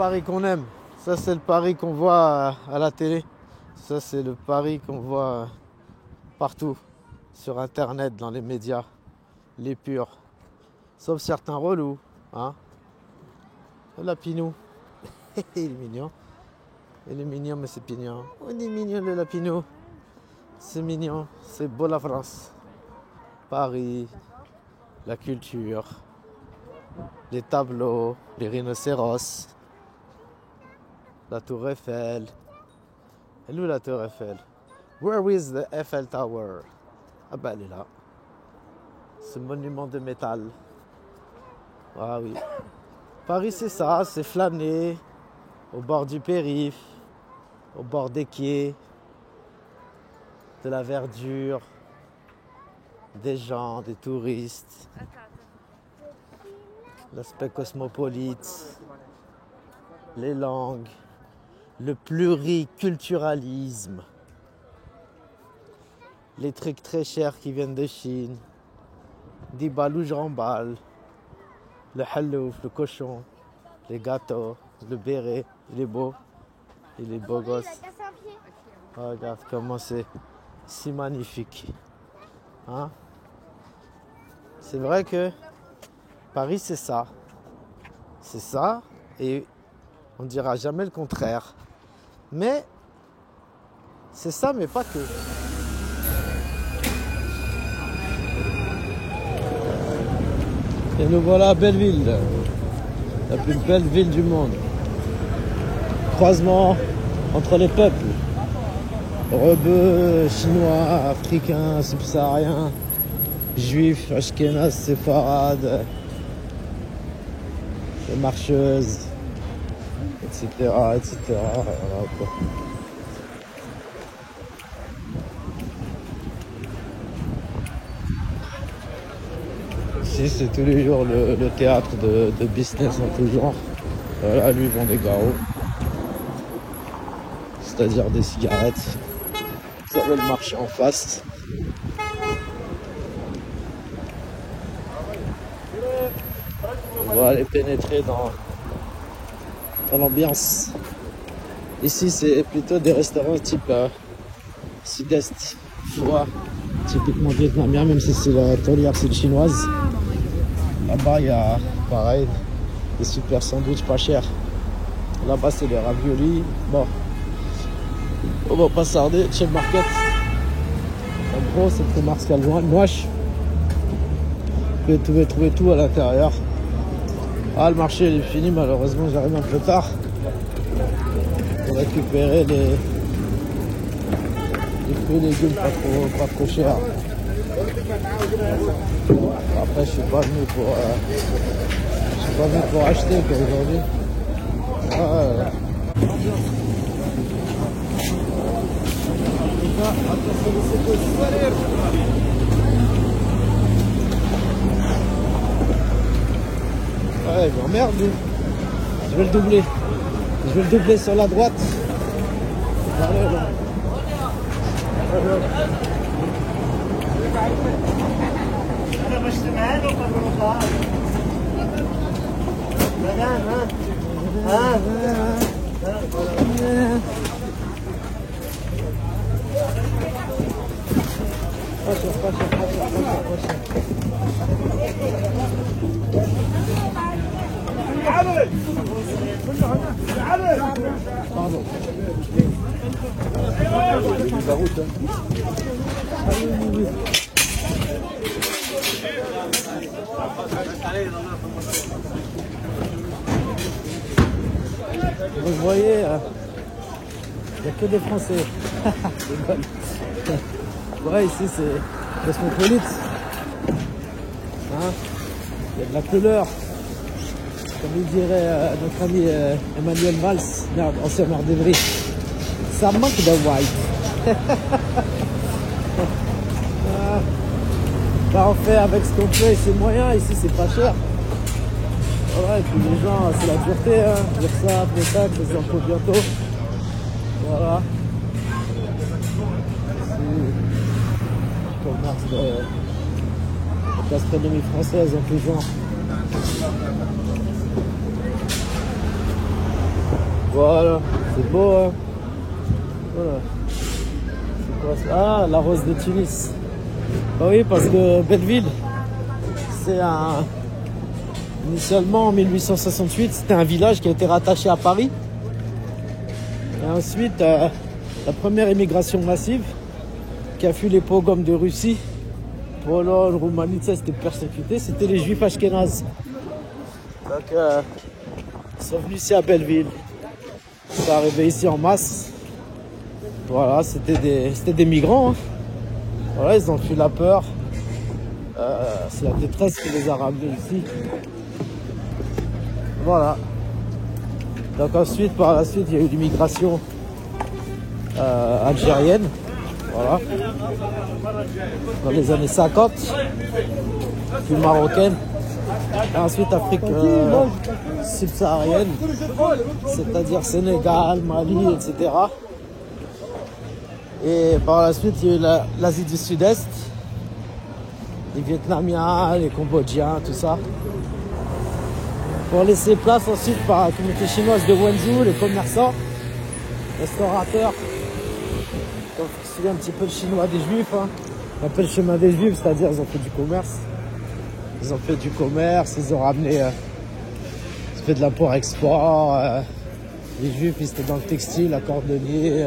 Paris qu'on aime. Ça, c'est le Paris qu'on voit à la télé. Ça, c'est le Paris qu'on voit partout. Sur Internet, dans les médias. Les purs. Sauf certains relous. Hein. Le Lapinou. Il est mignon. Il est mignon, mais c'est pignon. Oh, il est mignon, le Lapinou. C'est mignon. C'est beau la France. Paris. La culture. Les tableaux. Les rhinocéros. La tour Eiffel. Elle est où la tour Eiffel? Where is the Eiffel Tower? Ah bah elle est là. Ce monument de métal. Ah oui. Paris c'est ça, c'est flâner au bord du périph', au bord des quais, de la verdure, des gens, des touristes, l'aspect cosmopolite, les langues, le pluriculturalisme, les trucs très chers qui viennent de Chine, des balous je remballe, le halouf, le cochon, les gâteaux, le béret, il est beau gosse. Oh, regarde comment c'est si magnifique. Hein? C'est vrai que Paris c'est ça. C'est ça et on ne dira jamais le contraire. Mais c'est ça, mais pas que. Et nous voilà à Belleville, la plus belle ville du monde. Croisement entre les peuples. Rebeux, chinois, africains, subsahariens, juifs, ashkénazes, séfarades, les marcheuses, etc. etc. Voilà, quoi. Ici, c'est tous les jours le théâtre de business en tout genre. Voilà, lui, il vend des garrots. C'est-à-dire des cigarettes. Vous avez le marché en face. On va aller pénétrer dans l'ambiance. Ici, c'est plutôt des restaurants type sud-est, chinois, typiquement vietnamien, même si c'est la tournière c'est chinoise. Là-bas, il y a pareil des super sandwichs pas chers. Là-bas, c'est les raviolis. Bon, on va pas s'arder chez le market. En gros, c'est très Martial Moche. Vous pouvez trouver tout à l'intérieur. Ah, le marché il est fini, malheureusement, j'arrive un peu tard pour récupérer les fruits et légumes pas trop chers. Après, je suis pas venu pour acheter aujourd'hui. Ouais, il m'emmerde lui. Je vais le doubler. Je vais le doubler sur la droite. Pardon. La route, hein. Vous voyez, il n'y a que des Français. Ouais, ici c'est cosmopolite. Hein, il y a de la couleur. Comme il dirait notre ami Emmanuel Valls, ancien maire d'Evry. Ça manque de white. Bah, on fait avec ce qu'on peut et ses moyens. Ici, c'est pas cher. Voilà, et puis les gens, c'est la dureté. Hein. Dire ça, les taxes, les impôts bientôt. Voilà. Commerce de gastronomie française en tout genre. Voilà, c'est beau, hein. Voilà. C'est quoi ça? Ah, la rose de Tunis. Bah oui, parce que Belleville, c'est un... Initialement, en 1868, c'était un village qui a été rattaché à Paris. Et ensuite, la première immigration massive qui a fui les pogroms de Russie, Pologne, Roumanie, ça c'était persécuté, c'était les juifs ashkénazes. Donc, ils sont venus ici à Belleville. Ils sont arrivés ici en masse. Voilà, c'était des migrants. Hein. Voilà, ils ont fui la peur. C'est la détresse qui les a ramenés ici. Voilà. Donc ensuite, par la suite, il y a eu l'immigration algérienne. Voilà. Dans les années 50. Puis marocaine. Et ensuite Afrique subsaharienne. C'est-à-dire Sénégal, Mali, etc. Et par la suite, il y a eu l'Asie du Sud-Est. Les Vietnamiens, les Cambodgiens, tout ça. Pour laisser place ensuite par la communauté chinoise de Wenzhou, les commerçants, restaurateurs. Donc, c'est un petit peu le chinois des juifs. Hein. Un peu le chemin des juifs, c'est-à-dire ils ont fait du commerce. Ils ont fait du commerce, ils ont ramené, ils ont fait de l'import-export. Les juifs, ils étaient dans le textile, la cordonnier,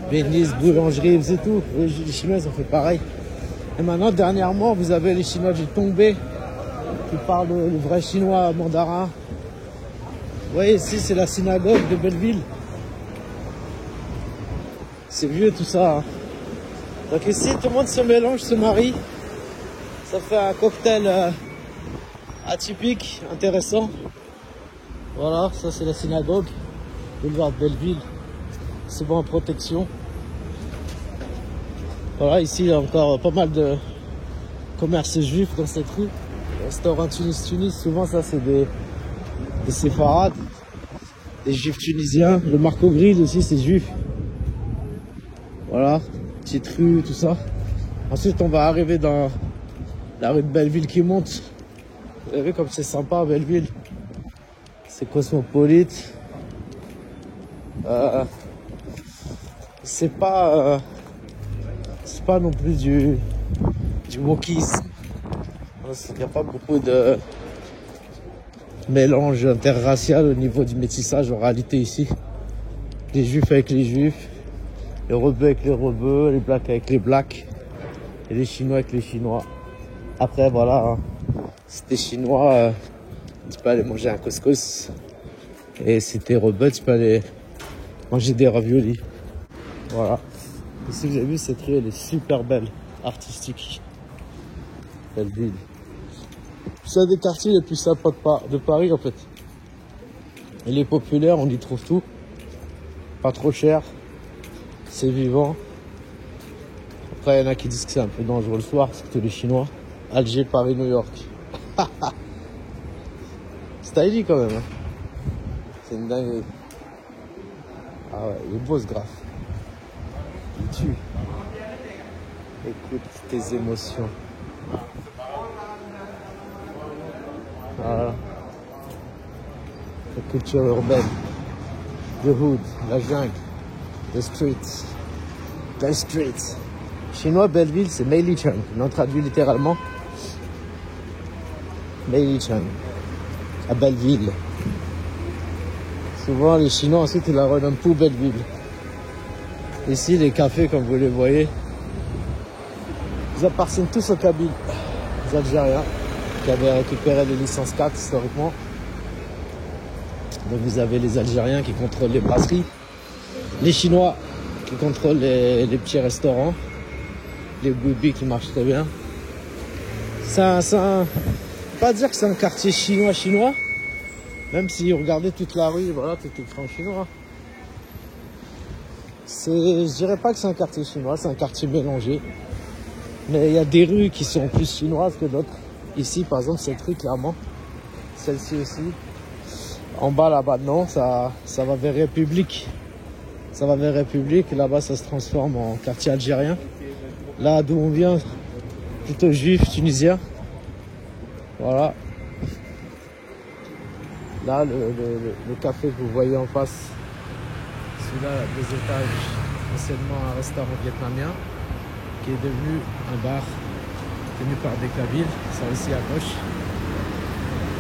bénisse, boulangerie, c'est tout. Les Chinois, ils ont fait pareil. Et maintenant, dernièrement, vous avez les Chinois du Tongbe qui parlent le vrai chinois mandarin. Vous voyez, ici, c'est la synagogue de Belleville. C'est vieux tout ça. Hein. Donc ici, tout le monde se mélange, se marie. Ça fait un cocktail atypique, intéressant. Voilà, ça c'est la synagogue. Boulevard de Belleville. C'est bon en protection. Voilà, ici il y a encore pas mal de commerces juifs dans cette rue. Restaurant Tunis, souvent ça c'est des séfarades, des juifs tunisiens. Le Marco Grill aussi c'est juif. Voilà, petite rue, tout ça. Ensuite on va arriver dans la rue de Belleville qui monte. Vous avez vu comme c'est sympa Belleville. C'est cosmopolite. C'est pas non plus du wokisme. Il n'y a pas beaucoup de mélange interracial au niveau du métissage en réalité ici. Les juifs avec les juifs, les rebeux avec les rebeux, les blacks avec les blacks et les chinois avec les chinois. Après voilà, hein, si t'es chinois, tu peux aller manger un couscous. Et si t'es rebeu, tu peux aller manger des raviolis. Voilà. Ici vous avez vu, cette rue elle est super belle, artistique. Belle ville. C'est un des quartiers les plus sympas de Paris en fait. Il est populaire, on y trouve tout. Pas trop cher. C'est vivant. Après il y en a qui disent que c'est un peu dangereux le soir, c'est que les Chinois. Alger, Paris, New York. Stylish quand même. Hein. C'est une dinguerie. Ah ouais, il est beau ce graphe. Il tue. Écoute tes émotions. Voilà. La culture urbaine. The hood, la jungle. The streets. The streets. Chinois, Belleville, c'est Meilicheng. On traduit littéralement. Meilicheng. À Belleville. Souvent, les Chinois, ensuite, ils la renomment pour Belleville. Ici, les cafés, comme vous les voyez, ils appartiennent tous aux Kabyles, les Algériens, qui avaient récupéré les licences 4 historiquement. Donc, vous avez les Algériens qui contrôlent les brasseries, les Chinois qui contrôlent les petits restaurants, les bouibis qui marchent très bien. Pas dire que c'est un quartier chinois, même si vous regardez toute la rue, voilà, tout est en chinois. Je dirais pas que c'est un quartier chinois, c'est un quartier mélangé. Mais il y a des rues qui sont plus chinoises que d'autres. Ici, par exemple, cette rue, clairement. Celle-ci aussi. En bas, là-bas, non, ça va vers République. Ça va vers République. Là-bas, ça se transforme en quartier algérien. Là, d'où on vient, plutôt juif, tunisien. Voilà. Là, le café que vous voyez en face, Celui-là, 2 étages, anciennement un restaurant vietnamien, qui est devenu un bar tenu par des Kabyles. Ça aussi à gauche.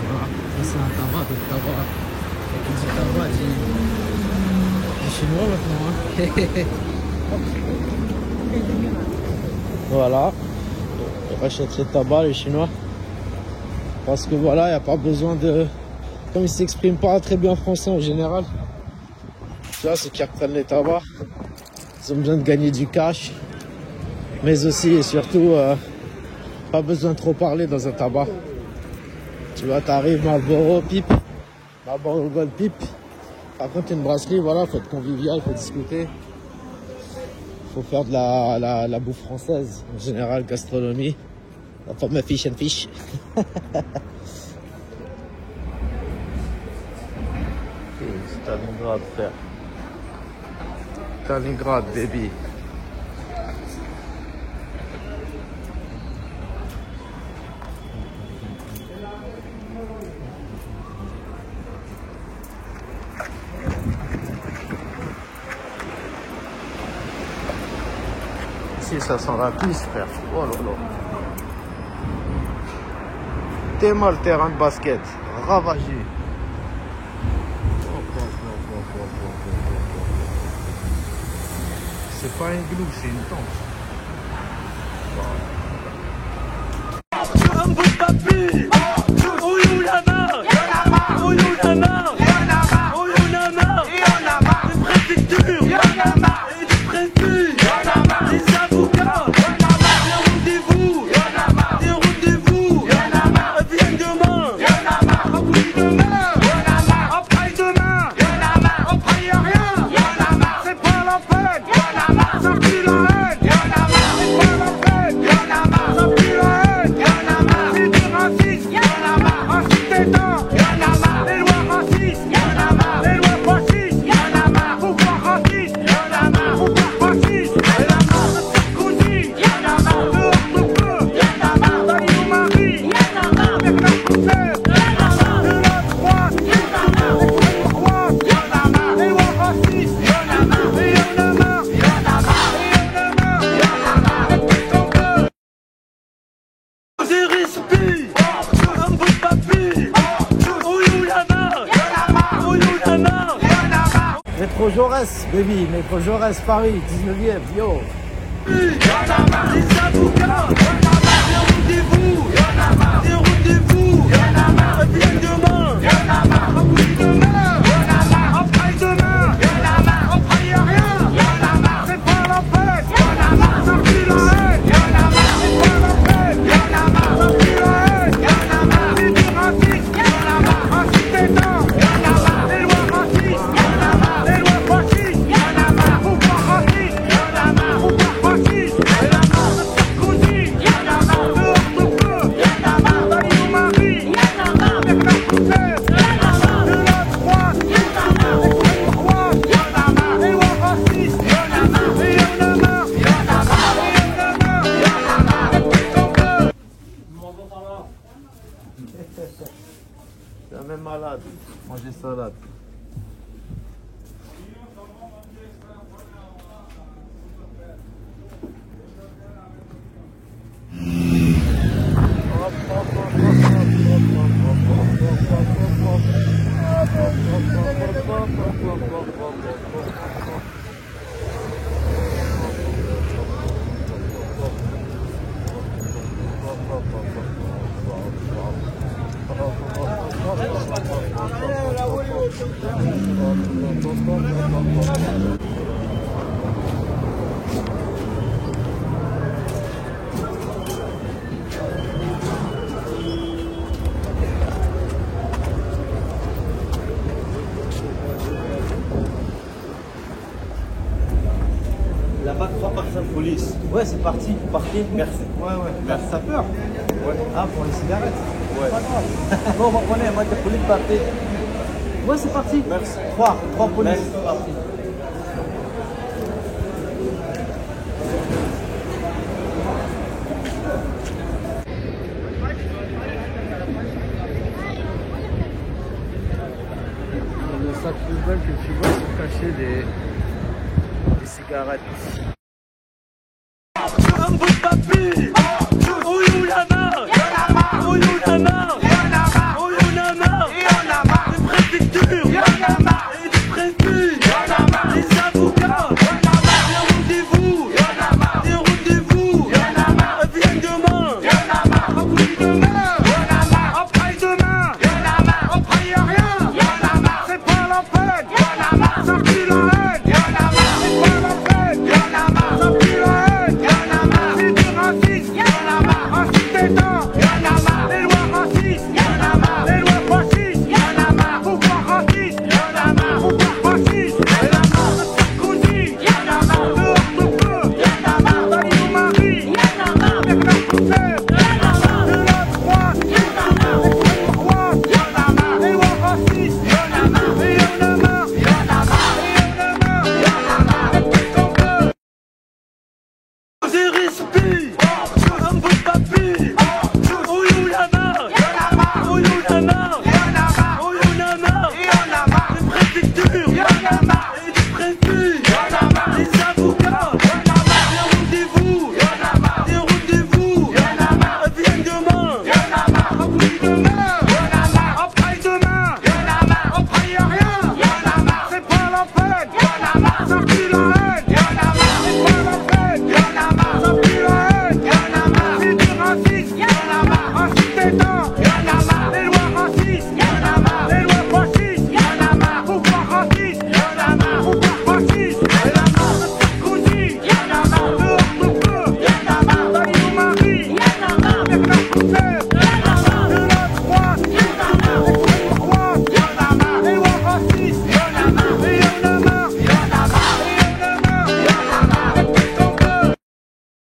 Voilà. C'est un tabac, donc tabac. Et qui dit tabac dit chinois maintenant. Hein. Voilà. Ils rachètent les tabacs, les Chinois. Parce que voilà, il n'y a pas besoin de... Comme ils ne s'expriment pas très bien français en général, tu vois, ceux qui reprennent les tabacs, ils ont besoin de gagner du cash. Mais aussi et surtout, pas besoin de trop parler dans un tabac. Tu vois, t'arrives, Marlboro, pipe. Marlboro Gold, pipe. Par contre, une brasserie, voilà, faut être convivial, faut discuter. Faut faire de la bouffe française, en général, gastronomie. La fameuse fish and fish. Stalingrad, frère. Stalingrad, baby. Ici, ça sent la piste, frère. Oh là là. Tellement le terrain de basket. Ravagé. C'est pas un glou, c'est une tente. Métro Jaurès, baby, métro Jaurès, Paris, 19e, yo. C'est un même malade, manger salade. Là-bas, 3 personnes police. Ouais, c'est parti, partez. Merci. Ouais. Merci, ça peur. Ouais. Ah, pour les cigarettes. Ouais. Pas grave. Bon, on va prendre, moi, police, partez. Ouais, c'est parti. Merci. 3 polices. Merci. Parti. Le sac poubelle que tu vois sont cachés des cigarette. Un bout de papier. Oh Youlama. Oh Youlama. Oh Youlama. Des préfectures. Et des préfets. Des avocats. Des rendez-vous. Des rendez-vous. Viens demain. Après demain. Après demain. Après y'a rien. C'est pas la peine. Ça pue la haine. C'est pas la peine. Ça pue la haine. C'est du racisme. Raciste d'État. Les lois racistes. Les lois fascistes. Pourquoi raciste? Pourquoi fasciste? Sarkozy. Dehors de feu. Daniel Marie. Bernard Kouchner. De la droite. L'extrême droite. Les lois racistes. Et y'en a marre. Et y'en a marre. J'ai respect. Un bout de papier. Oh Youlama. Oh Youlama. Oh Youlama. Des préfectures. Et des préfets. Des avocats. Des rendez-vous. Des rendez-vous. Viens demain. Après demain. Après demain. Après y'a rien. C'est pas la peine. Ça pue la haine. C'est pas la peine. Ça pue la haine. C'est du racisme. Raciste d'État. Les lois racistes. Les lois fascistes. Pourquoi raciste? Pourquoi fasciste? Sarkozy. Dehors de feu. Daniel Marie. Bernard Kouchner.